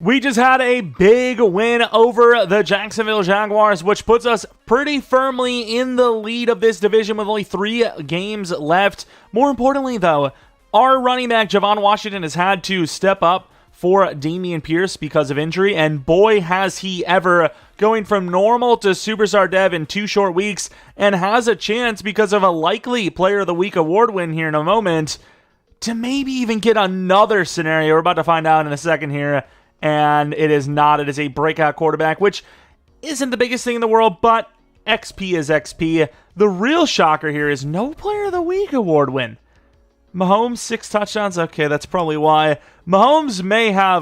We just had a big win over the Jacksonville Jaguars, which puts us pretty firmly in the lead of this division with only 3 games left. More importantly, though, our running back, Javon Washington, has had to step up for Dameon Pierce because of injury, and boy, has he ever, going from normal to superstar dev in 2 short weeks, and has a chance because of a likely Player of the Week award win here in a moment to maybe even get another scenario. We're about to find out in a second here. And it is not. It is a breakout quarterback, which isn't the biggest thing in the world, but XP is XP. The real shocker here is no Player of the Week award win. Mahomes, 6 touchdowns. Okay, that's probably why. Mahomes may have,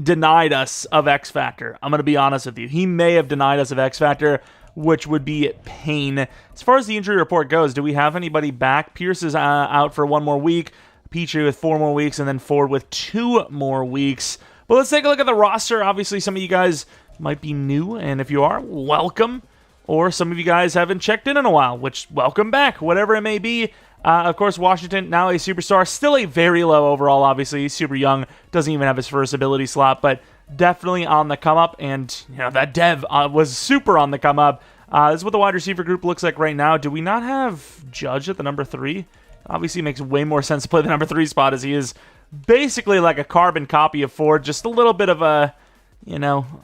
denied us of X Factor. I'm going to be honest with you. He may have denied us of X Factor, which would be pain. As far as the injury report goes, do we have anybody back? Pierce is out for 1 more week. Petrie with 4 more weeks, and then Ford with 2 more weeks. But let's take a look at the roster. Obviously, some of you guys might be new, and if you are, welcome. Or some of you guys haven't checked in a while, which, welcome back, whatever it may be. Of course, Washington, now a superstar. Still a very low overall, obviously. He's super young, doesn't even have his first ability slot, but definitely on the come-up. And, that dev was super on the come-up. This is what the wide receiver group looks like right now. Do we not have Judge at the number 3? Obviously, it makes way more sense to play the number 3 spot, as he is basically like a carbon copy of Ford, just a little bit of a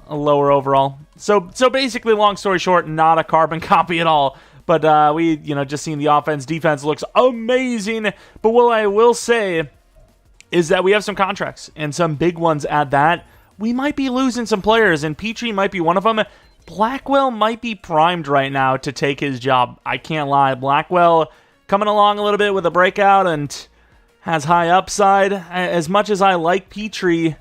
lower overall. So basically, long story short, not a carbon copy at all. But we, just seeing the offense, defense looks amazing. But what I will say is that we have some contracts, and some big ones at that. We might be losing some players, and Petrie might be one of them. Blackwell might be primed right now to take his job. I can't lie. Blackwell coming along a little bit with a breakout and has high upside. As much as I like Petrie,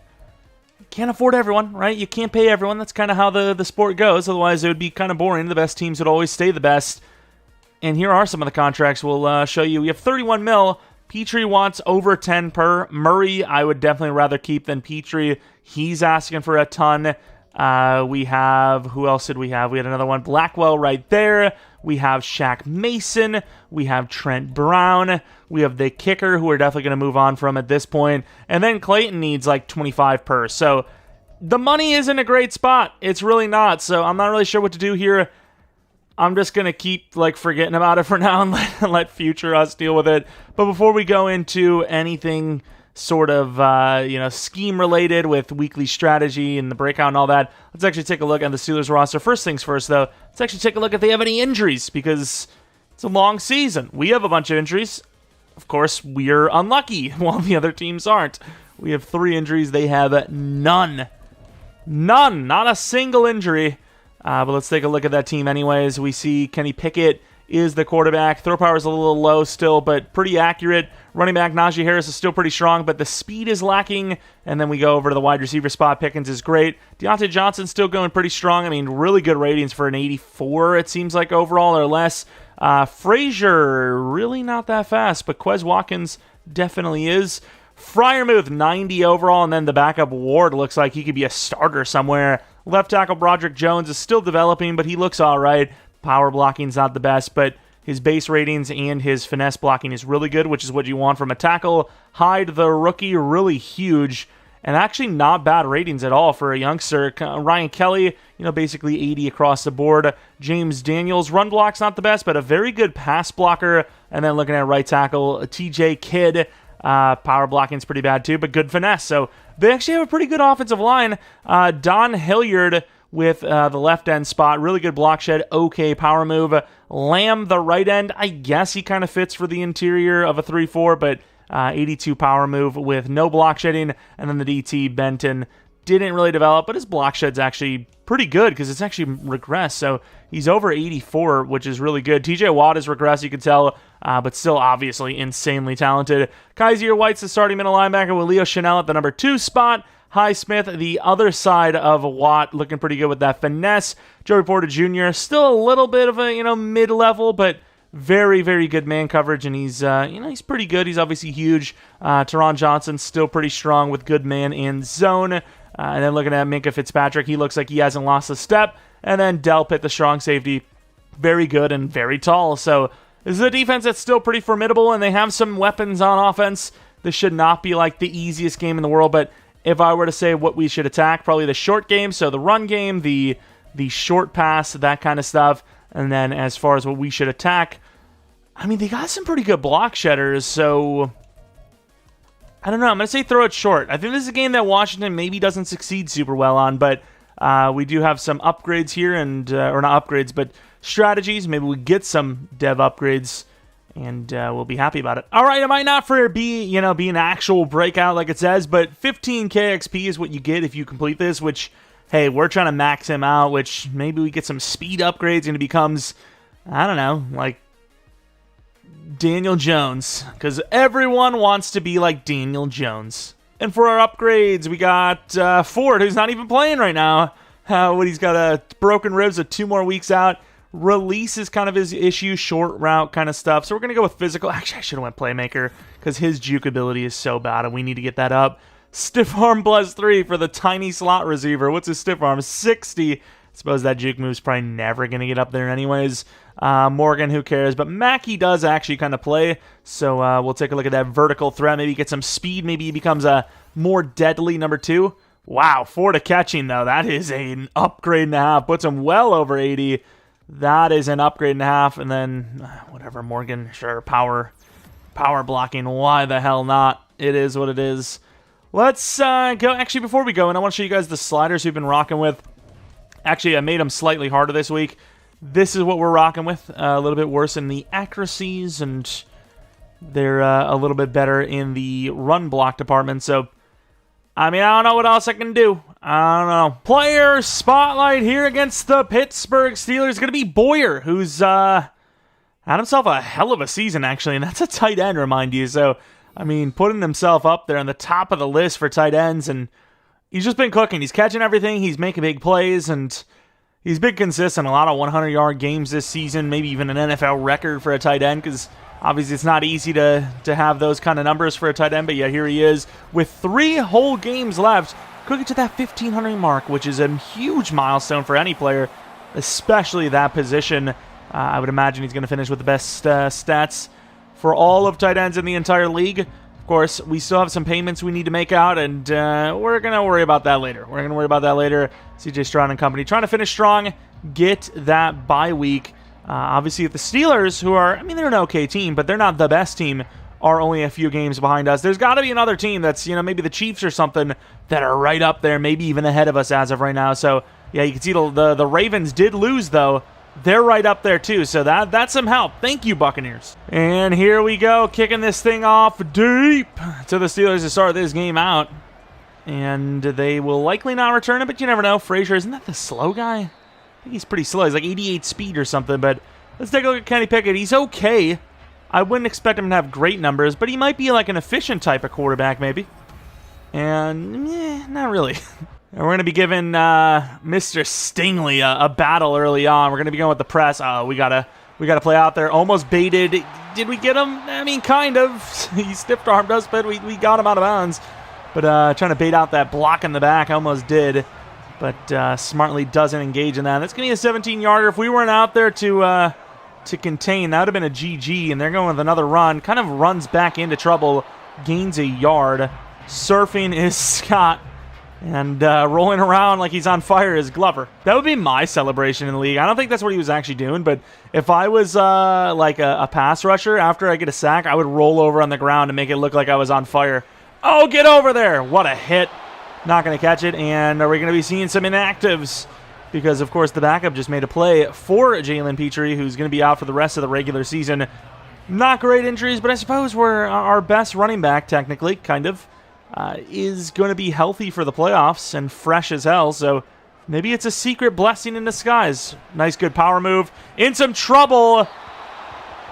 can't afford everyone, right? You can't pay everyone. That's kind of how the sport goes. Otherwise, it would be kind of boring. The best teams would always stay the best. And here are some of the contracts we'll show you. We have 31 mil. Petrie wants over 10 per. Murray, I would definitely rather keep than Petrie. He's asking for a ton. We have, who else did we have? We had another one, Blackwell right there. We have Shaq Mason. We have Trent Brown. We have the kicker, who we're definitely going to move on from at this point. And then Clayton needs 25 per. So the money isn't a great spot. It's really not. So I'm not really sure what to do here. I'm just going to keep forgetting about it for now and let future us deal with it. But before we go into anything sort of, scheme related with weekly strategy and the breakout and all that, let's actually take a look at the Steelers roster. First things first, though, let's actually take a look if they have any injuries, because it's a long season. We have a bunch of injuries. Of course, we're unlucky while the other teams aren't. We have 3 injuries. They have none. None. Not a single injury. But let's take a look at that team anyways. We see Kenny Pickett is the quarterback. Throw power is a little low still, but pretty accurate. Running back Najee Harris is still pretty strong, but the speed is lacking. And then we go over to the wide receiver spot. Pickens is great. Deontay Johnson's still going pretty strong. I mean, really good ratings for an 84, it seems like, overall or less. Frazier, really not that fast, but Quez Watkins definitely is. Freiermuth, 90 overall, and then the backup Ward looks like he could be a starter somewhere. Left tackle Broderick Jones is still developing, but he looks all right. Power blocking's not the best, but his base ratings and his finesse blocking is really good, which is what you want from a tackle. Hyde, the rookie, really huge, and actually not bad ratings at all for a youngster. Ryan Kelly, basically 80 across the board. James Daniels, run block's not the best, but a very good pass blocker. And then looking at right tackle, TJ Kidd, power blocking's pretty bad too, but good finesse. So they actually have a pretty good offensive line. Don Hilliard with the left end spot, really good block shed, okay power move. Lamb, the right end, I guess he kind of fits for the interior of a 3-4, but 82 power move with no block shedding. And then the DT, Benton, didn't really develop, but his block shed's actually pretty good because it's actually regressed. So he's over 84, which is really good. TJ Watt is regressed, you can tell, but still obviously insanely talented. Kaiser White's the starting middle linebacker with Leo Chanel at the number 2 spot. Highsmith, the other side of Watt, looking pretty good with that finesse. Joey Porter Jr., still a little bit of a, mid-level, but very, very good man coverage, and he's, he's pretty good. He's obviously huge. Teron Johnson, still pretty strong with good man and zone. And then looking at Minkah Fitzpatrick, he looks like he hasn't lost a step. And then Delpit, the strong safety, very good and very tall. So this is a defense that's still pretty formidable, and they have some weapons on offense. This should not be like the easiest game in the world, but if I were to say what we should attack, probably the short game, so the run game, the short pass, that kind of stuff. And then as far as what we should attack, I mean, they got some pretty good block shedders, so I don't know. I'm going to say throw it short. I think this is a game that Washington maybe doesn't succeed super well on, but we do have some upgrades here, and or not upgrades, but strategies. Maybe we get some dev upgrades, and we'll be happy about it. All right, it might not be an actual breakout like it says, but 15k XP is what you get if you complete this, which, hey, we're trying to max him out, which maybe we get some speed upgrades and he becomes, I don't know, like Daniel Jones, because everyone wants to be like Daniel Jones. And for our upgrades, we got Ford, who's not even playing right now. He's got broken ribs with 2 more weeks out. Release is kind of his issue, short route kind of stuff. So we're going to go with physical. Actually, I should have went playmaker because his juke ability is so bad, and we need to get that up. Stiff arm +3 for the tiny slot receiver. What's his stiff arm? 60. I suppose that juke move's probably never going to get up there anyways. Morgan, who cares? But Mackey does actually kind of play. So we'll take a look at that vertical threat. Maybe get some speed. Maybe he becomes a more deadly number 2. Wow, 4 to catching, though. That is an upgrade and a half. Puts him well over 80. That is an upgrade and a half. And then, whatever, Morgan, sure, power blocking. Why the hell not? It is what it is. Let's go. Actually, before we go, and I want to show you guys the sliders we've been rocking with. Actually, I made them slightly harder this week. This is what we're rocking with. A little bit worse in the accuracies, and they're a little bit better in the run block department. So, I mean, I don't know what else I can do. I don't know. Player spotlight here against the Pittsburgh Steelers is going to be Boyer, who's had himself a hell of a season, actually, and that's a tight end, remind you. So, I mean, putting himself up there on the top of the list for tight ends, and he's just been cooking. He's catching everything. He's making big plays, and he's been consistent. A lot of 100-yard games this season, maybe even an NFL record for a tight end, because obviously it's not easy to have those kind of numbers for a tight end, but yeah, here he is with 3 whole games left, cooking to that 1,500 mark, which is a huge milestone for any player, especially that position. I would imagine he's going to finish with the best stats for all of tight ends in the entire league. Of course, we still have some payments we need to make out, and we're going to worry about that later. CJ Stroud and company trying to finish strong, get that bye week. Obviously, if the Steelers, who are, I mean, they're an okay team, but they're not the best team, are only a few games behind us. There's got to be another team that's, maybe the Chiefs or something that are right up there, maybe even ahead of us as of right now. So, yeah, you can see the Ravens did lose, though. They're right up there, too, so that's some help. Thank you, Buccaneers. And here we go, kicking this thing off deep to the Steelers to start this game out. And they will likely not return it, but you never know. Frazier, isn't that the slow guy? I think he's pretty slow. He's like 88 speed or something, but let's take a look at Kenny Pickett. He's okay. I wouldn't expect him to have great numbers, but he might be like an efficient type of quarterback, maybe. And, not really. And we're going to be giving Mr. Stingley a battle early on. We're going to be going with the press. We gotta play out there. Almost baited. Did we get him? I mean, kind of. He stiff-armed us, but we got him out of bounds. But trying to bait out that block in the back. Almost did. But smartly doesn't engage in that. That's going to be a 17-yarder. If we weren't out there to contain, that would have been a GG. And they're going with another run. Kind of runs back into trouble. Gains a yard. Surfing is Scott. And rolling around like he's on fire is Glover. That would be my celebration in the league. I don't think that's what he was actually doing, but if I was like a pass rusher, after I get a sack, I would roll over on the ground and make it look like I was on fire. Oh, get over there! What a hit. Not going to catch it, and are we going to be seeing some inactives? Because, of course, the backup just made a play for Jalen Petrie, who's going to be out for the rest of the regular season. Not great injuries, but I suppose we're our best running back, technically, kind of. Is going to be healthy for the playoffs and fresh as hell, so maybe it's a secret blessing in disguise. Nice, good power move. In some trouble.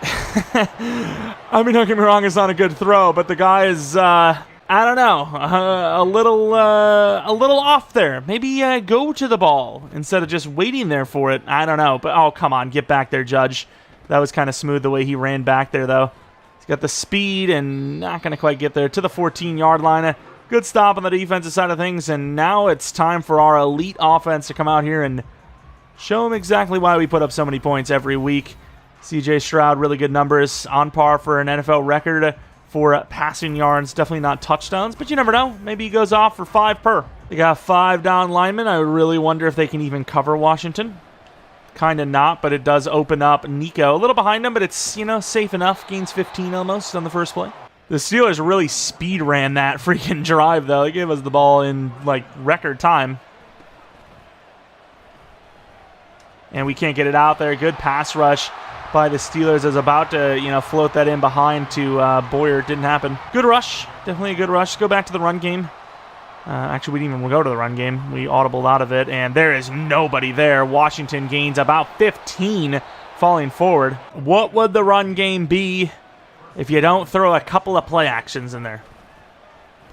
I mean, don't get me wrong, it's not a good throw, but the guy is, I don't know, a little off there. Maybe go to the ball instead of just waiting there for it. I don't know, but oh, come on, get back there, Judge. That was kind of smooth the way he ran back there, though. He's got the speed and not going to quite get there to the 14-yard line. Good stop on the defensive side of things, and now it's time for our elite offense to come out here and show them exactly why we put up so many points every week. CJ Stroud, really good numbers, on par for an NFL record for passing yards. Definitely not touchdowns, but you never know. Maybe he goes off for 5 per. They got 5 down linemen. I really wonder if they can even cover Washington. Kind of not, but it does open up Nico. A little behind him, but it's, you know, safe enough. Gains 15 almost on the first play. The Steelers really speed ran that freaking drive, though. They gave us the ball in, like, record time. And we can't get it out there. Good pass rush by the Steelers. Is about to, you know, float that in behind to Boyer. It didn't happen. Good rush. Definitely a good rush. Let's go back to the run game. Actually, we didn't even go to the run game. We audibled out of it, and there is nobody there. Washington gains about 15 falling forward. What would the run game be if you don't throw a couple of play actions in there?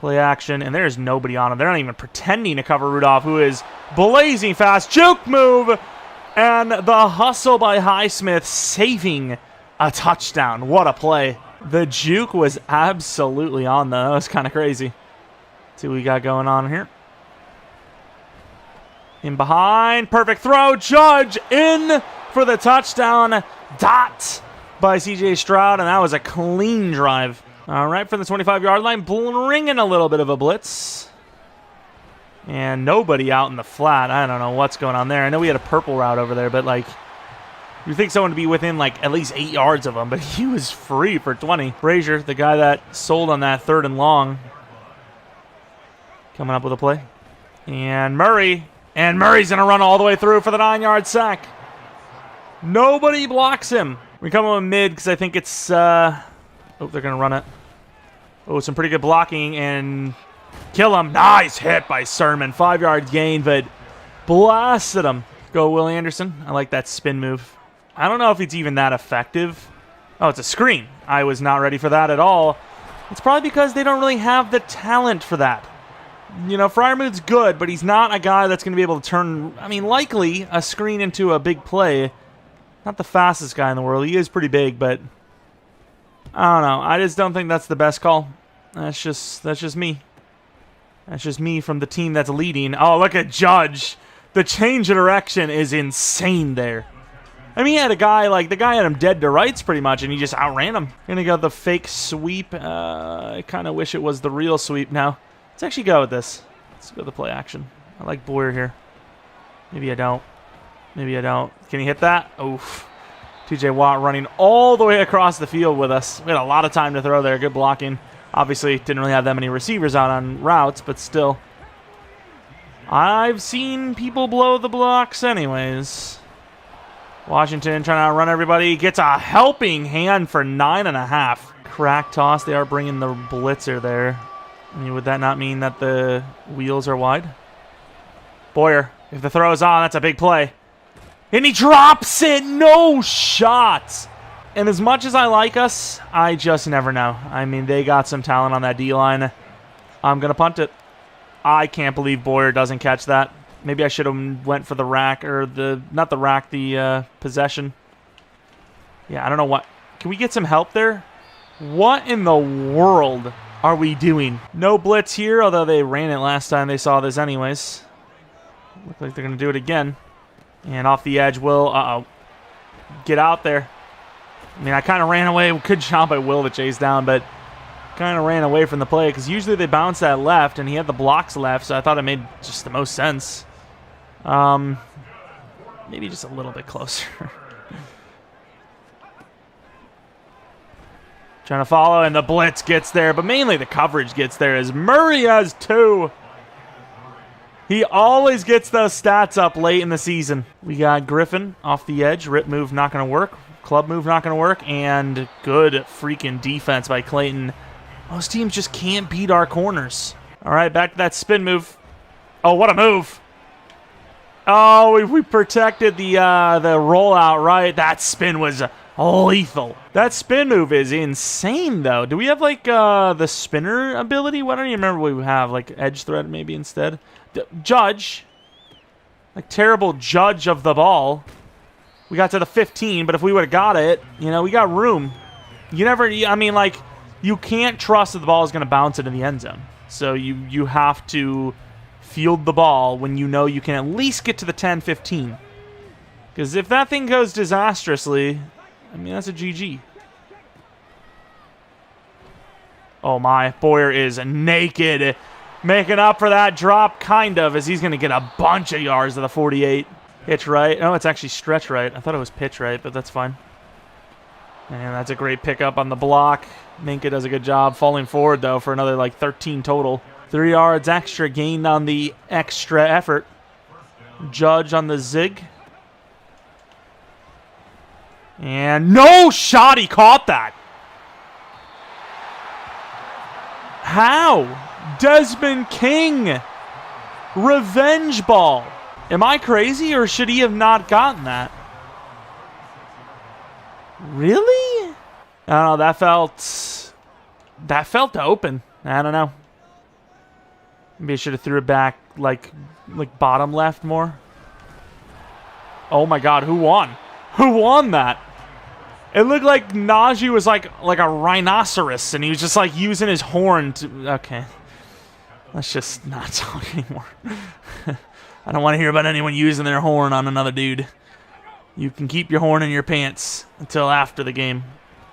Play action, and there's nobody on him. They're not even pretending to cover Rudolph, who is blazing fast. Juke move! And the hustle by Highsmith saving a touchdown. What a play. The juke was absolutely on, though. That was kind of crazy. Let's see what we got going on here. In behind. Perfect throw. Judge in for the touchdown. Dot by C.J. Stroud, and that was a clean drive. All right, from the 25-yard line, bringing a little bit of a blitz. And nobody out in the flat. I don't know what's going on there. I know we had a purple route over there, but, like, you think someone would be within, like, at least 8 yards of him, but he was free for 20. Brazier, the guy that sold on that 3rd and long, coming up with a play. And Murray. And Murray's going to run all the way through for the 9-yard sack. Nobody blocks him. We come on mid because I think it's... oh, they're going to run it. Oh, some pretty good blocking, and... kill him. Nice hit by Sermon. 5-yard gain, but blasted him. Go Will Anderson. I like that spin move. I don't know if it's even that effective. Oh, it's a screen. I was not ready for that at all. It's probably because they don't really have the talent for that. You know, Freiermuth's good, but he's not a guy that's going to be able to turn, I mean, likely a screen into a big play. Not the fastest guy in the world. He is pretty big, but I don't know. I just don't think that's the best call. That's just me. That's just me from the team that's leading. Oh, look at Judge. The change of direction is insane there. I mean, he had a guy, like, the guy had him dead to rights pretty much, and he just outran him. Gonna go the fake sweep. I kind of wish it was the real sweep now. Let's actually go with this. Let's go the play action. I like Boyer here. Maybe I don't. Maybe I don't. Can he hit that? Oof. TJ Watt running all the way across the field with us. We had a lot of time to throw there. Good blocking. Obviously, didn't really have that many receivers out on routes, but still. I've seen people blow the blocks anyways. Washington trying to outrun everybody. Gets a helping hand for 9.5. Crack toss. They are bringing the blitzer there. I mean, would that not mean that the wheels are wide? Boyer, if the throw is on, that's a big play. And he drops it. No shots. And as much as I like us, I just never know. I mean, they got some talent on that D-line. I'm going to punt it. I can't believe Boyer doesn't catch that. Maybe I should have went for the rack, or not the rack, the possession. Yeah, I don't know what. Can we get some help there? What in the world are we doing? No blitz here, although they ran it last time they saw this anyways. Look like they're going to do it again. And off the edge, Will, get out there. I mean, I kind of ran away. Good job by Will to chase down, but kind of ran away from the play because usually they bounce that left, and he had the blocks left, so I thought it made just the most sense. Maybe just a little bit closer. Trying to follow, and the blitz gets there, but mainly the coverage gets there as Murray has 2. He always gets those stats up late in the season. We got Griffin off the edge. Rip move not going to work. Club move not going to work. And good freaking defense by Clayton. Most teams just can't beat our corners. All right, back to that spin move. Oh, what a move. Oh, we protected the rollout right. That spin was lethal. That spin move is insane, though. Do we have, like, the spinner ability? What don't you remember what we have? Like, edge thread maybe instead? Judge. Like, terrible judge of the ball. We got to the 15, but if we would have got it, you know, we got room. You never, I mean, like, you can't trust that the ball is going to bounce into the end zone. So you have to field the ball when you know you can at least get to the 10, 15. Because if that thing goes disastrously, I mean, that's a GG. Oh my, Boyer is naked. Making up for that drop, kind of, as he's going to get a bunch of yards to the 48. Pitch right. No, it's actually stretch right. I thought it was pitch right, but that's fine. And that's a great pickup on the block. Minka does a good job falling forward, though, for another, like, 13 total. 3 yards extra gained on the extra effort. Judge on the zig. And no shot, he caught that. How? Desmond King. Revenge ball. Am I crazy, or should he have not gotten that? Really? I don't know, that felt open. I don't know. Maybe I should have threw it back like bottom left more. Oh my god, who won? Who won that? It looked like Najee was like a rhinoceros, and he was just like using his horn to... Okay. Let's just not talk anymore. I don't want to hear about anyone using their horn on another dude. You can keep your horn in your pants until after the game.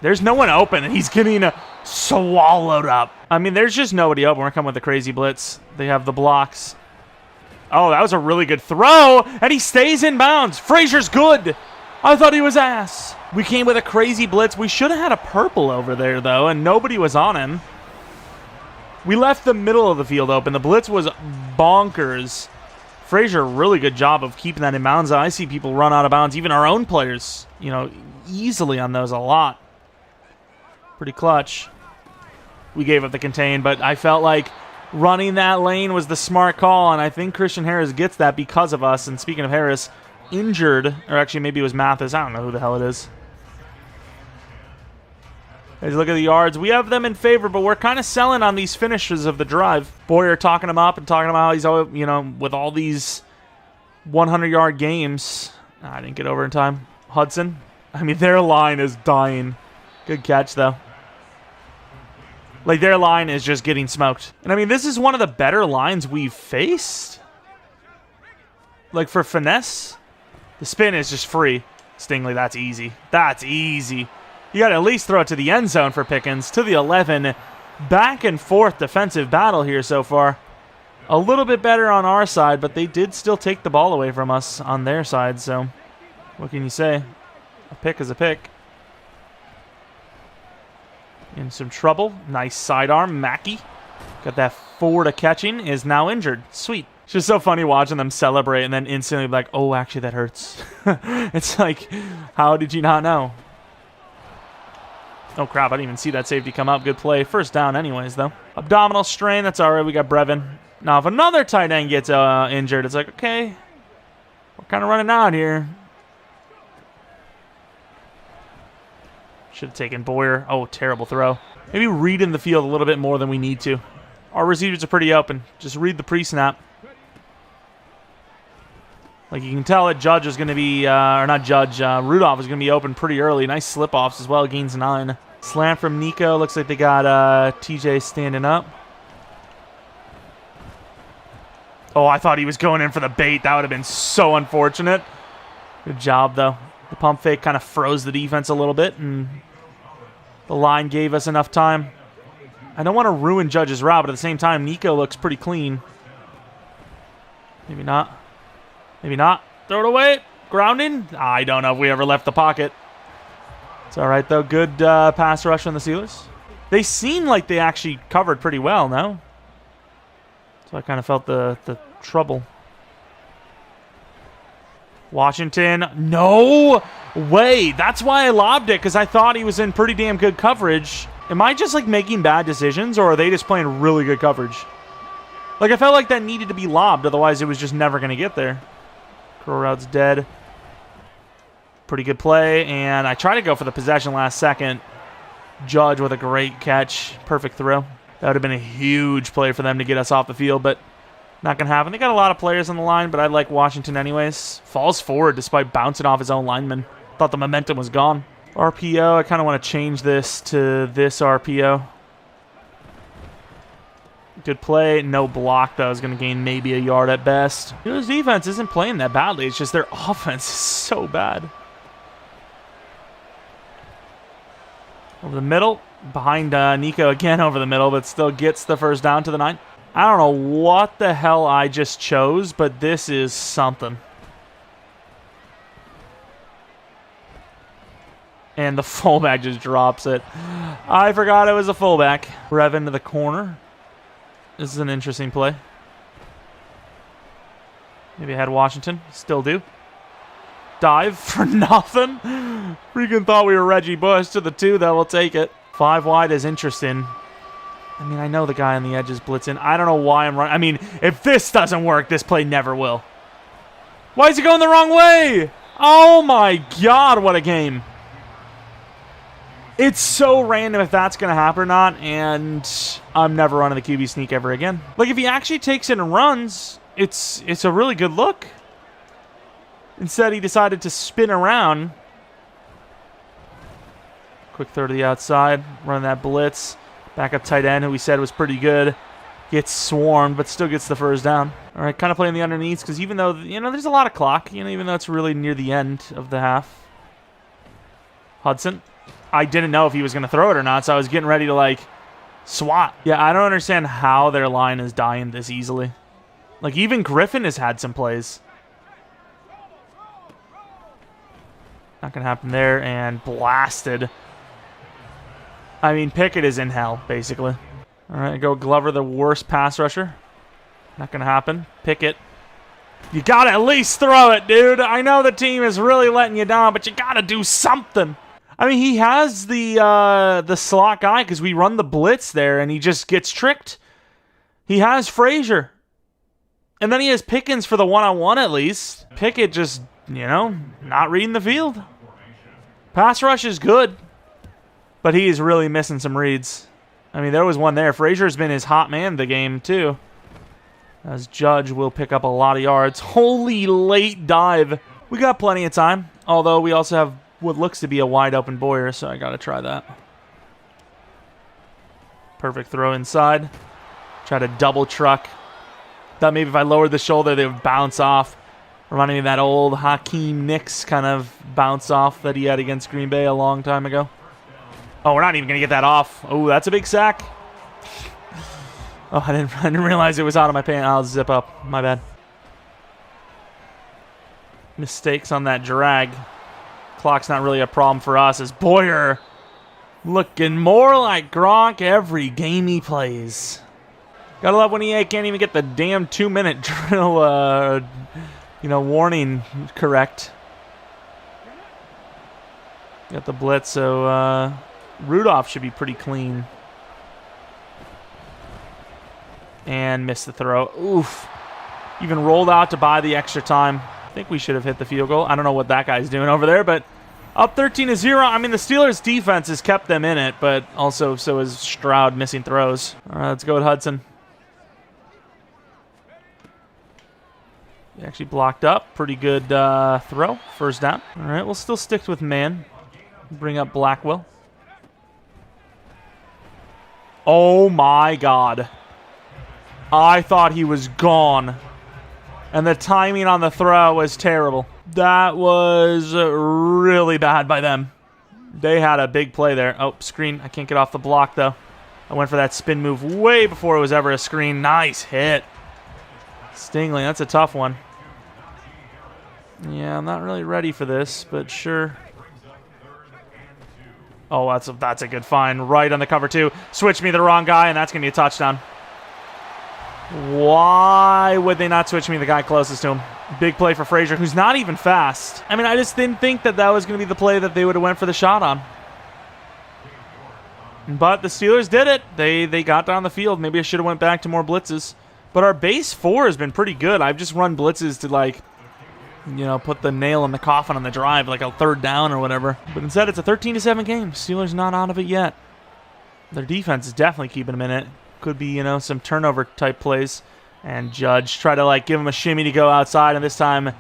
There's no one open, and he's getting swallowed up. I mean, there's just nobody open. We're coming with the crazy blitz. They have the blocks. Oh, that was a really good throw, and he stays in bounds. Frazier's good. I thought he was ass. We came with a crazy blitz. We should have had a purple over there, though, and nobody was on him. We left the middle of the field open. The blitz was bonkers. Frazier, really good job of keeping that in bounds. I see people run out of bounds, even our own players, you know, easily on those a lot. Pretty clutch. We gave up the contain, but I felt like running that lane was the smart call, and I think Christian Harris gets that because of us. And speaking of Harris, injured, or actually maybe it was Mathis. I don't know who the hell it is. As you look at the yards, we have them in favor, but we're kind of selling on these finishes of the drive. Boyer talking him up and talking about how he's, you know, with all these 100-yard games. I didn't get over in time. Hudson. I mean, their line is dying. Good catch, though. Like, their line is just getting smoked. And, I mean, this is one of the better lines we've faced. Like, for finesse, the spin is just free. Stingley, that's easy. That's easy. You got to at least throw it to the end zone for Pickens. To the 11. Back and forth defensive battle here so far. A little bit better on our side, but they did still take the ball away from us on their side. So what can you say? A pick is a pick. In some trouble. Nice sidearm. Mackey. Got that forward to catching. Is now injured. Sweet. It's just so funny watching them celebrate and then instantly be like, oh, actually that hurts. It's like, how did you not know? Oh, crap, I didn't even see that safety come up. Good play. First down anyways, though. Abdominal strain, that's all right. We got Brevin. Now, if another tight end gets injured, it's like, okay, we're kind of running out here. Should have taken Boyer. Oh, terrible throw. Maybe read in the field a little bit more than we need to. Our receivers are pretty open. Just read the pre-snap. Like, you can tell that Judge is going to be, or not Judge, Rudolph is going to be open pretty early. Nice slip-offs as well. Gains 9. Slant from Nico. Looks like they got TJ standing up. Oh, I thought he was going in for the bait. That would have been so unfortunate. Good job, though. The pump fake kind of froze the defense a little bit, and the line gave us enough time. I don't want to ruin Judge's route, but at the same time, Nico looks pretty clean. Maybe not. Maybe not. Throw it away. Grounding. I don't know if we ever left the pocket. It's all right, though. Good pass rush on the Steelers. They seem like they actually covered pretty well, no? So I kind of felt the trouble. Washington. No way. That's why I lobbed it, because I thought he was in pretty damn good coverage. Am I just, like, making bad decisions, or are they just playing really good coverage? Like, I felt like that needed to be lobbed, otherwise it was just never going to get there. Curl route's dead. Pretty good play, and I tried to go for the possession last second. Judge with a great catch. Perfect throw. That would have been a huge play for them to get us off the field, but not going to happen. They got a lot of players on the line, but I like Washington anyways. Falls forward despite bouncing off his own lineman. Thought the momentum was gone. RPO, I kind of want to change this to this RPO. Good play. No block, though. Is going to gain maybe a yard at best. Steelers defense isn't playing that badly. It's just their offense is so bad. Over the middle. Behind Nico again over the middle, but still gets the first down to the 9. I don't know what the hell I just chose, but this is something. And the fullback just drops it. I forgot it was a fullback. Rev into the corner. This is an interesting play. Maybe I had Washington. Still do. Dive for nothing. Freaking thought we were Reggie Bush to the 2, though. We'll take it. 5 wide is interesting. I mean, I know the guy on the edge is blitzing. I don't know why I'm running. I mean, if this doesn't work, this play never will. Why is he going the wrong way? Oh, my God, what a game. It's so random if that's going to happen or not, and I'm never running the QB sneak ever again. Like, if he actually takes it and runs, it's a really good look. Instead, he decided to spin around. Quick throw to the outside, running that blitz. Backup tight end, who we said was pretty good. Gets swarmed, but still gets the first down. All right, kind of playing the underneaths, because even though, there's a lot of clock, even though it's really near the end of the half. Hudson. I didn't know if he was going to throw it or not, so I was getting ready to, like, swat. Yeah, I don't understand how their line is dying this easily. Like, even Griffin has had some plays. Not going to happen there, and blasted. I mean, Pickett is in hell, basically. All right, go Glover, the worst pass rusher. Not going to happen. Pickett. You got to at least throw it, dude. I know the team is really letting you down, but you got to do something. I mean, he has the slot guy because we run the blitz there, and he just gets tricked. He has Frazier. And then he has Pickens for the one-on-one at least. Pickett just, not reading the field. Pass rush is good, but he is really missing some reads. I mean, there was one there. Frazier's been his hot man the game, too. As Judge will pick up a lot of yards. Holy late dive. We got plenty of time, although we also have what looks to be a wide-open Boyer, so I got to try that. Perfect throw inside. Try to double truck. Thought maybe if I lowered the shoulder, they would bounce off. Reminding me of that old Hakeem Nicks kind of bounce off that he had against Green Bay a long time ago. Oh, we're not even going to get that off. Oh, that's a big sack. Oh, I didn't realize it was out of my pants. I'll zip up. My bad. Mistakes on that drag. Clock's not really a problem for us as Boyer looking more like Gronk every game he plays. Gotta love when EA can't even get the damn 2-minute drill, warning correct. Got the blitz, so Rudolph should be pretty clean. And missed the throw. Oof. Even rolled out to buy the extra time. I think we should have hit the field goal. I don't know what that guy's doing over there, but up 13-0. I mean, the Steelers' defense has kept them in it, but also so is Stroud missing throws. All right, let's go with Hudson. He actually blocked up. Pretty good throw. First down. All right, we'll still stick with man. Bring up Blackwell. Oh, my God. I thought he was gone. And the timing on the throw was terrible. That was really bad by them. They had a big play there. Oh, screen. I can't get off the block, though. I went for that spin move way before it was ever a screen. Nice hit. Stingley, that's a tough one. Yeah, I'm not really ready for this, but sure. Oh, that's a good find. Right on the cover, too. Switch me the wrong guy, and that's going to be a touchdown. Why would they not switch me the guy closest to him? Big play for Frazier, who's not even fast. I mean, I just didn't think that was going to be the play that they would have went for the shot on. But the Steelers did it. They got down the field. Maybe I should have went back to more blitzes. But our base 4 has been pretty good. I've just run blitzes to, put the nail in the coffin on the drive, like a third down or whatever. But instead, it's a 13-7 game. Steelers not out of it yet. Their defense is definitely keeping them in it. Could be, some turnover-type plays. And Judge try to, give him a shimmy to go outside. And this time,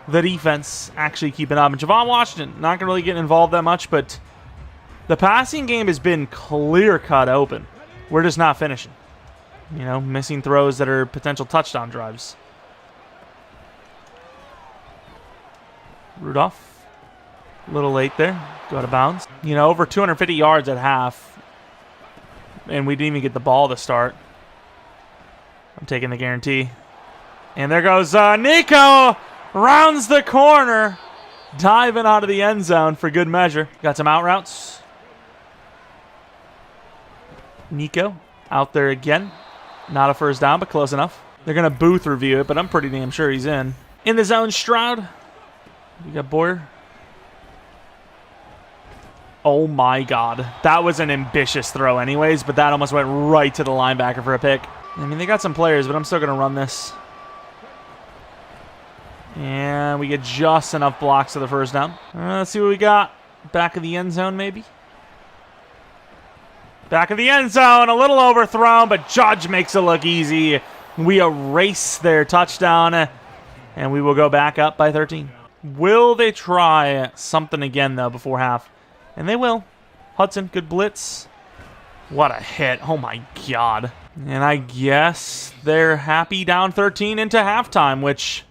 the defense actually keeping up. And Javon Washington, not going to really get involved that much. But the passing game has been clear-cut open. We're just not finishing. Missing throws that are potential touchdown drives. Rudolph. A little late there. Go out of bounds. You know, over 250 yards at half. And we didn't even get the ball to start. I'm taking the guarantee. And there goes Nico. Rounds the corner. Diving out of the end zone for good measure. Got some out routes. Nico out there again. Not a first down, but close enough. They're going to booth review it, but I'm pretty damn sure he's in. In the zone, Stroud. You got Boyer. Oh my God. That was an ambitious throw anyways, but that almost went right to the linebacker for a pick. I mean, they got some players, but I'm still going to run this. And we get just enough blocks to the first down. Let's see what we got. Back of the end zone, maybe. Back of the end zone. A little overthrown, but Judge makes it look easy. We erase their touchdown, and we will go back up by 13. Will they try something again, though, before half? And they will. Hudson, good blitz. What a hit. Oh, my God. And I guess they're happy down 13 into halftime, which,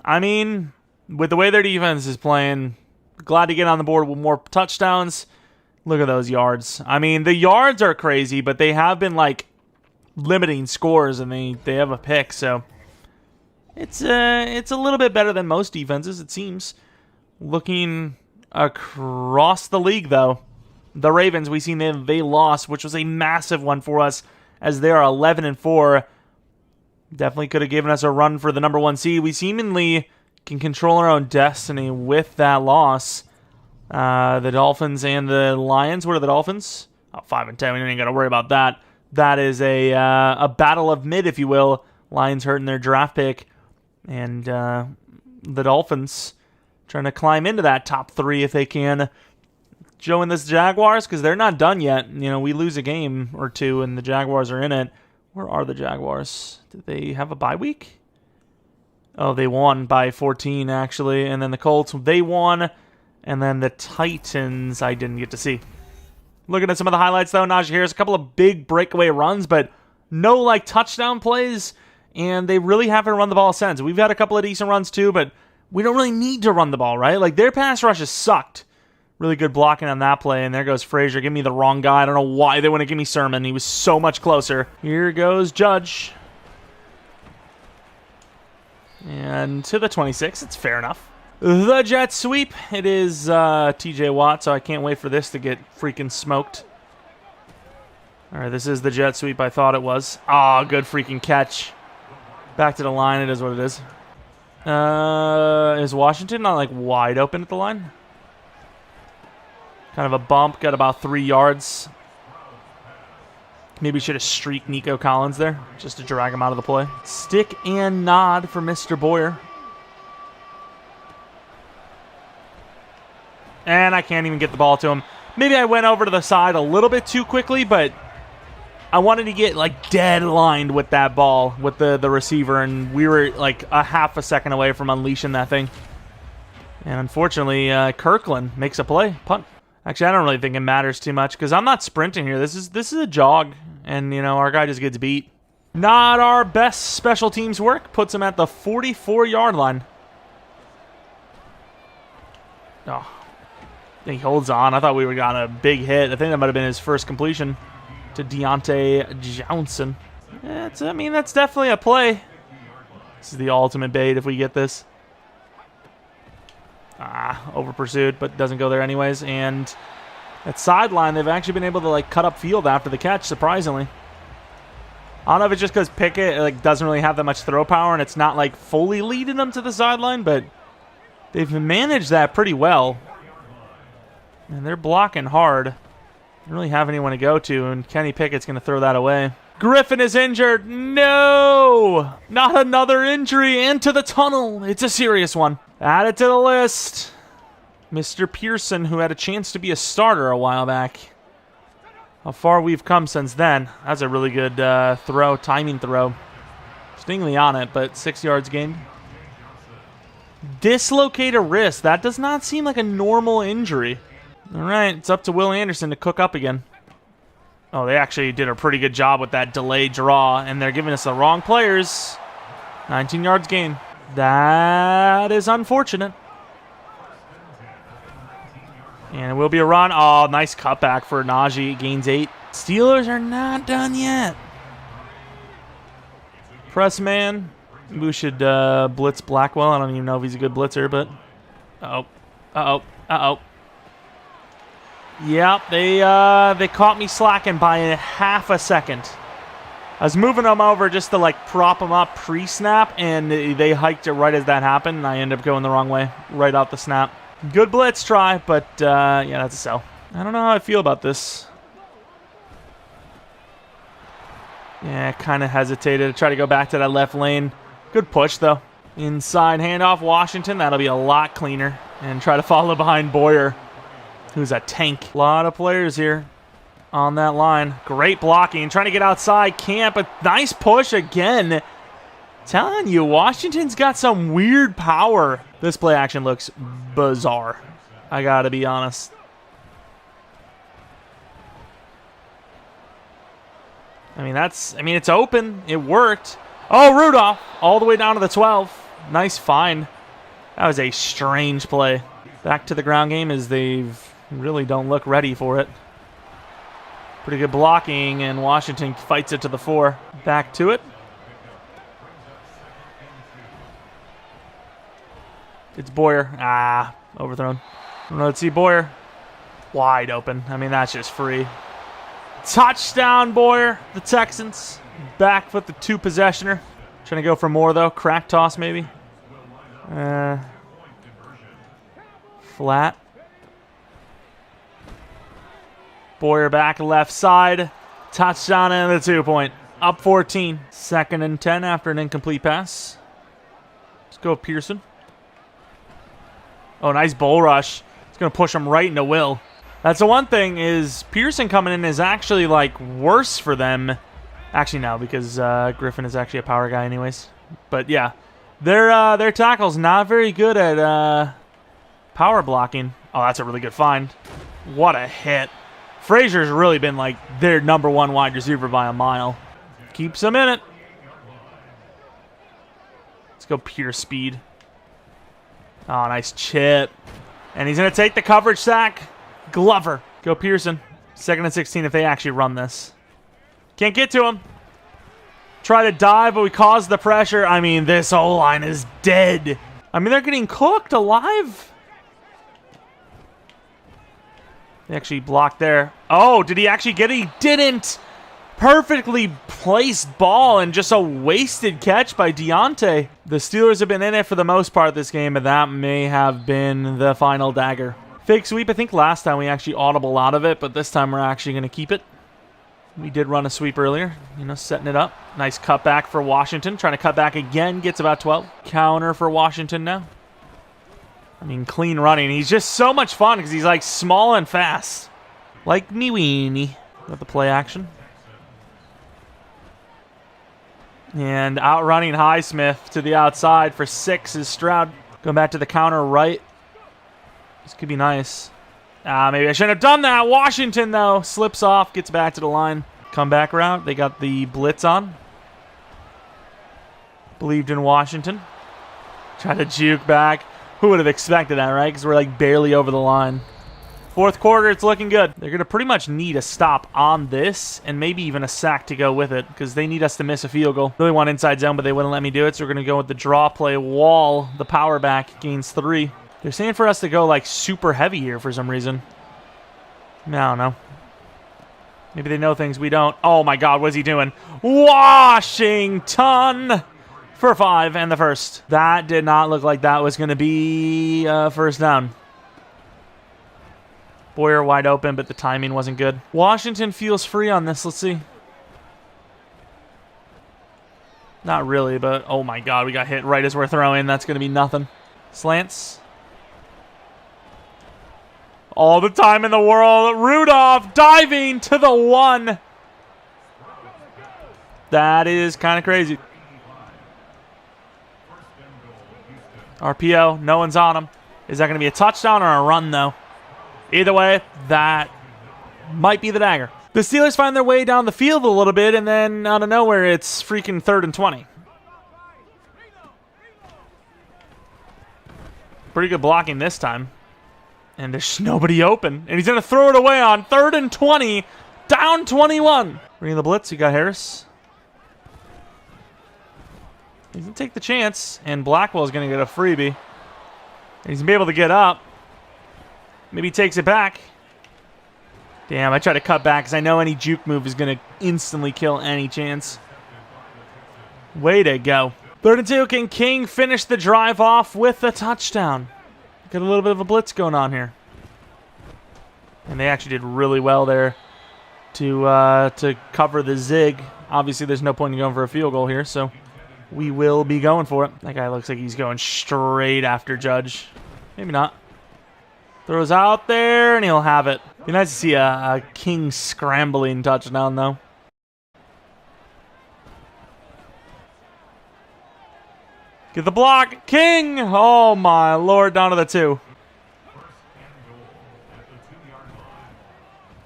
I mean, with the way their defense is playing, glad to get on the board with more touchdowns. Look at those yards. I mean, the yards are crazy, but they have been, like, limiting scores, and they have a pick, so it's a little bit better than most defenses, it seems. Looking across the league, though, the Ravens, we seen they lost, which was a massive one for us, as they are 11-4. Definitely could have given us a run for the number 1 seed. We seemingly can control our own destiny with that loss. The Dolphins and the Lions. What are the Dolphins? Oh, 5-10. We ain't got to worry about that. That is a battle of mid, if you will. Lions hurting their draft pick. And the Dolphins trying to climb into that top 3 if they can. Joe and the Jaguars, because they're not done yet. You know, we lose a game or two and the Jaguars are in it. Where are the Jaguars? Did they have a bye week? Oh, they won by 14, actually. And then the Colts, they won. And then the Titans, I didn't get to see. Looking at some of the highlights, though, Najee Harris, a couple of big breakaway runs, but no, like, touchdown plays. And they really haven't run the ball since. We've had a couple of decent runs, too, but we don't really need to run the ball, right? Like, their pass rush has sucked. Really good blocking on that play, and there goes Frazier. Give me the wrong guy. I don't know why they want to give me Sermon. He was so much closer. Here goes Judge. And to the 26. It's fair enough. The jet sweep. It is TJ Watt, so I can't wait for this to get freaking smoked. All right, this is the jet sweep I thought it was. Ah, good freaking catch. Back to the line. It is what it is. Is Washington not, like, wide open at the line? Kind of a bump, got about 3 yards. Maybe should have streaked Nico Collins there, just to drag him out of the play. Stick and nod for Mr. Boyer. And I can't even get the ball to him. Maybe I went over to the side a little bit too quickly, but I wanted to get, like, dead lined with that ball, with the receiver, and we were, like, a half a second away from unleashing that thing. And unfortunately, Kirkland makes a play, punt. Actually, I don't really think it matters too much because I'm not sprinting here. This is a jog, and, you know, our guy just gets beat. Not our best special teams work. Puts him at the 44-yard line. Oh, he holds on. I thought we would got a big hit. I think that might have been his first completion to Deontay Johnson. I mean, that's definitely a play. This is the ultimate bait if we get this. Over pursued, but doesn't go there anyways. And at sideline, they've actually been able to, like, cut up field after the catch, surprisingly. I don't know if it's just because Pickett, like, doesn't really have that much throw power and it's not, like, fully leading them to the sideline, but they've managed that pretty well. And they're blocking hard. They don't really have anyone to go to, and Kenny Pickett's going to throw that away. Griffin is injured. No! Not another injury into the tunnel. It's a serious one. Add it to the list. Mr. Pearson, who had a chance to be a starter a while back. How far we've come since then. That's a really good throw, timing throw. Stingley on it, but 6 yards gained. Dislocate a wrist. That does not seem like a normal injury. All right, it's up to Will Anderson to cook up again. Oh, they actually did a pretty good job with that delayed draw, and they're giving us the wrong players. 19 yards gain. That is unfortunate. And it will be a run. Oh, nice cutback for Najee. Gains 8. Steelers are not done yet. Press man. We should blitz Blackwell. I don't even know if he's a good blitzer, but... Uh-oh. Uh-oh. Uh-oh. Yep, they caught me slacking by half a second. I was moving them over just to, like, prop them up pre-snap, and they hiked it right as that happened, and I ended up going the wrong way right off the snap. Good blitz try, but, yeah, that's a sell. I don't know how I feel about this. Yeah, kind of hesitated to try to go back to that left lane. Good push, though. Inside handoff, Washington. That'll be a lot cleaner. And try to follow behind Boyer, who's a tank. A lot of players here on that line. Great blocking. Trying to get outside. Can't, but nice push again. Telling you, Washington's got some weird power. This play action looks bizarre. I gotta be honest. I mean, it's open. It worked. Oh, Rudolph. All the way down to the 12. Nice find. That was a strange play. Back to the ground game as they really don't look ready for it. Pretty good blocking, and Washington fights it to the 4. Back to it. It's Boyer. Ah, overthrown. Let's see Boyer. Wide open. I mean, that's just free. Touchdown, Boyer. The Texans. Back with the 2-possessioner. Trying to go for more, though. Crack toss, maybe. Flat. Boyer back left side. Touchdown and the 2-point. Up 14. 2nd and 10 after an incomplete pass. Let's go with Pearson. Oh, nice bull rush. It's going to push him right into Will. That's the one thing is Pearson coming in is actually, like, worse for them. Actually, no, because Griffin is actually a power guy anyways. But, yeah. Their tackle's not very good at power blocking. Oh, that's a really good find. What a hit. Frazier's really been, like, their #1 wide receiver by a mile. Keeps him in it. Let's go pure speed. Oh, nice chip. And he's going to take the coverage sack. Glover. Go Pearson. 2nd and 16 if they actually run this. Can't get to him. Try to dive, but we caused the pressure. I mean, this O-line is dead. I mean, they're getting cooked alive. They actually blocked there. Oh, did he actually get it? He didn't. Perfectly placed ball and just a wasted catch by Deontay. The Steelers have been in it for the most part of this game, but that may have been the final dagger. Fake sweep. I think last time we actually audible out of it, but this time we're actually going to keep it. We did run a sweep earlier, setting it up. Nice cutback for Washington. Trying to cut back again. Gets about 12. Counter for Washington now. I mean, clean running. He's just so much fun because he's, like, small and fast. Like me weenie. With the play action. And outrunning Highsmith to the outside for 6 is Stroud. Going back to the counter right. This could be nice. Maybe I shouldn't have done that. Washington, though, slips off, gets back to the line. Comeback route. They got the blitz on. Believed in Washington. Try to juke back. Who would have expected that, right? Because we're, like, barely over the line. 4th quarter, it's looking good. They're going to pretty much need a stop on this and maybe even a sack to go with it because they need us to miss a field goal. Really want inside zone, but they wouldn't let me do it, so we're going to go with the draw play. Wall, the power back, gains 3. They're saying for us to go, like, super heavy here for some reason. I don't know. Maybe they know things we don't. Oh, my God, what's he doing? Washington for 5 and the first. That did not look like that was going to be first down. Boyer wide open, but the timing wasn't good. Washington feels free on this. Let's see. Not really, but oh, my God, we got hit right as we're throwing. That's going to be nothing. Slants. All the time in the world. Rudolph diving to the 1. That is kind of crazy. RPO. No one's on him. Is that going to be a touchdown or a run, though? Either way, that might be the dagger. The Steelers find their way down the field a little bit, and then out of nowhere, it's freaking 3rd and 20. Pretty good blocking this time. And there's nobody open. And he's going to throw it away on 3rd and 20. Down 21. Bringing the blitz. You got Harris. He's going to take the chance. And Blackwell's going to get a freebie. He's going to be able to get up. Maybe he takes it back. Damn, I try to cut back because I know any juke move is going to instantly kill any chance. Way to go. 3rd and 2. Can King finish the drive off with a touchdown? Got a little bit of a blitz going on here. And they actually did really well there to cover the zig. Obviously, there's no point in going for a field goal here, so we will be going for it. That guy looks like he's going straight after Judge. Maybe not. Throws out there, and he'll have it. Be nice to see a King scrambling touchdown, though. Get the block. King! Oh, my Lord. Down to the 2.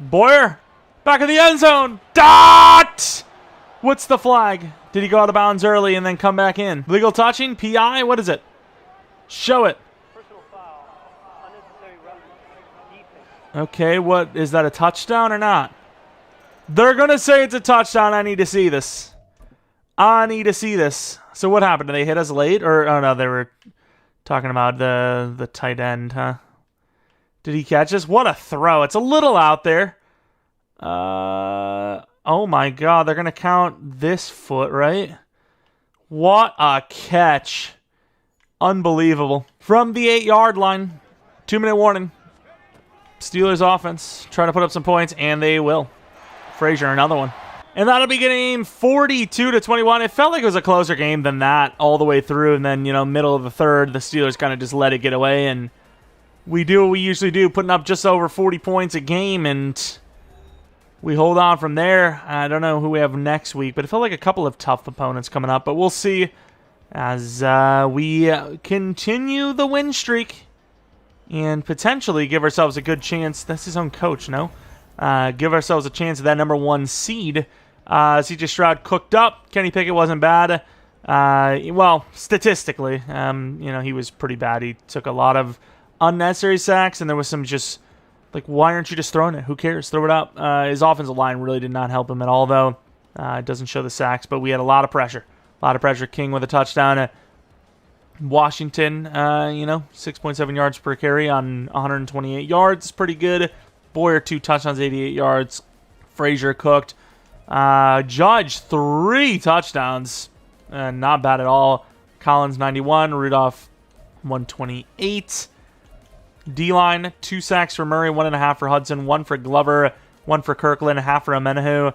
Boyer. Back in the end zone. Dot! What's the flag? Did he go out of bounds early and then come back in? Legal touching? PI? What is it? Show it. Okay, what? Is that a touchdown or not? They're going to say it's a touchdown. I need to see this. I need to see this. So what happened? Did they hit us late? Or, oh no, they were talking about the tight end, huh? Did he catch us? What a throw. It's a little out there. Oh my God, they're going to count this foot, right? What a catch. Unbelievable. From the 8-yard line. 2-minute warning. Steelers offense trying to put up some points, and they will. Frazier, another one. And that'll be game 42-21. It felt like it was a closer game than that all the way through. And then, you know, middle of the third, the Steelers kind of just let it get away. And we do what we usually do, putting up just over 40 points a game. And we hold on from there. I don't know who we have next week, but it felt like a couple of tough opponents coming up. But we'll see as we continue the win streak and potentially give ourselves a good chance. That's his own coach, no? Give ourselves a chance at that #1 seed. CJ Stroud cooked up. Kenny Pickett wasn't bad. Well, statistically, you know, he was pretty bad. He took a lot of unnecessary sacks, and there was some just, like, why aren't you just throwing it? Who cares? Throw it up. His offensive line really did not help him at all, though. It doesn't show the sacks, but we had a lot of pressure. A lot of pressure. King with a touchdown. Washington, you know, 6.7 yards per carry on 128 yards. Pretty good. Boyer, 2 touchdowns, 88 yards. Frazier cooked. Judge, 3 touchdowns. Not bad at all. Collins, 91. Rudolph, 128. D-line, 2 sacks for Murray, 1.5 for Hudson, 1 for Glover, 1 for Kirkland, 1.5 for Amenahu.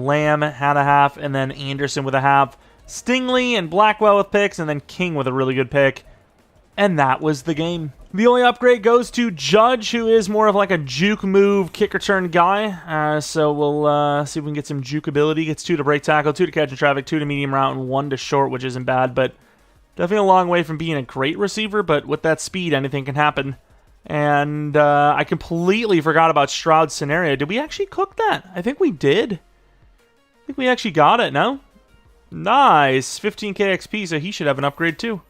Lamb had a half, and then Anderson with a half. Stingley and Blackwell with picks, and then King with a really good pick. And that was the game. The only upgrade goes to Judge, who is more of like a juke move, kick return guy. So we'll see if we can get some juke ability. Gets 2 to break tackle, 2 to catch in traffic, 2 to medium route, and 1 to short, which isn't bad. But definitely a long way from being a great receiver. But with that speed, anything can happen. And I completely forgot about Stroud's scenario. Did we actually cook that? I think we did. I think we actually got it, no? Nice. 15k XP, so he should have an upgrade too.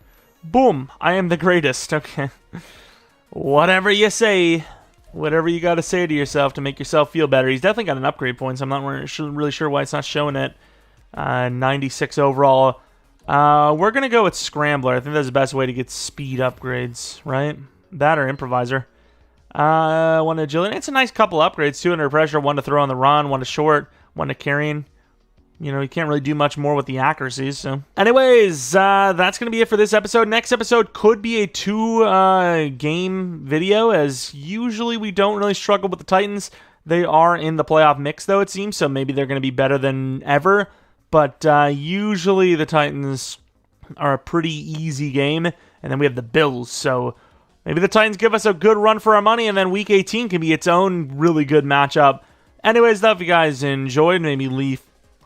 Boom. I am the greatest. Okay. Whatever you say. Whatever you got to say to yourself to make yourself feel better. He's definitely got an upgrade point, so I'm not really sure why it's not showing it. 96 overall. We're going to go with Scrambler. I think that's the best way to get speed upgrades, right? That or Improviser. 1 agility. It's a nice couple upgrades. 2 under pressure, 1 to throw on the run, 1 to short, 1 to carrying. You know, you can't really do much more with the accuracies. So, anyways, that's going to be it for this episode. Next episode could be a 2-game video, as usually we don't really struggle with the Titans. They are in the playoff mix, though, it seems, so maybe they're going to be better than ever. But usually the Titans are a pretty easy game, and then we have the Bills. So maybe the Titans give us a good run for our money, and then Week 18 can be its own really good matchup. Anyways, if you guys enjoyed, maybe leave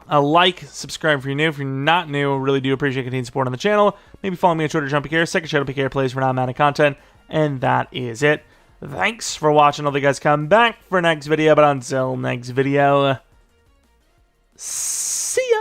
a like, subscribe if you're new. If you're not new, really do appreciate continued support on the channel. Maybe follow me on Twitter, Jeromepkr. Second channel, PKR Plays for non-Madden content. And that is it. Thanks for watching. Hope you guys come back for next video. But until next video, see ya!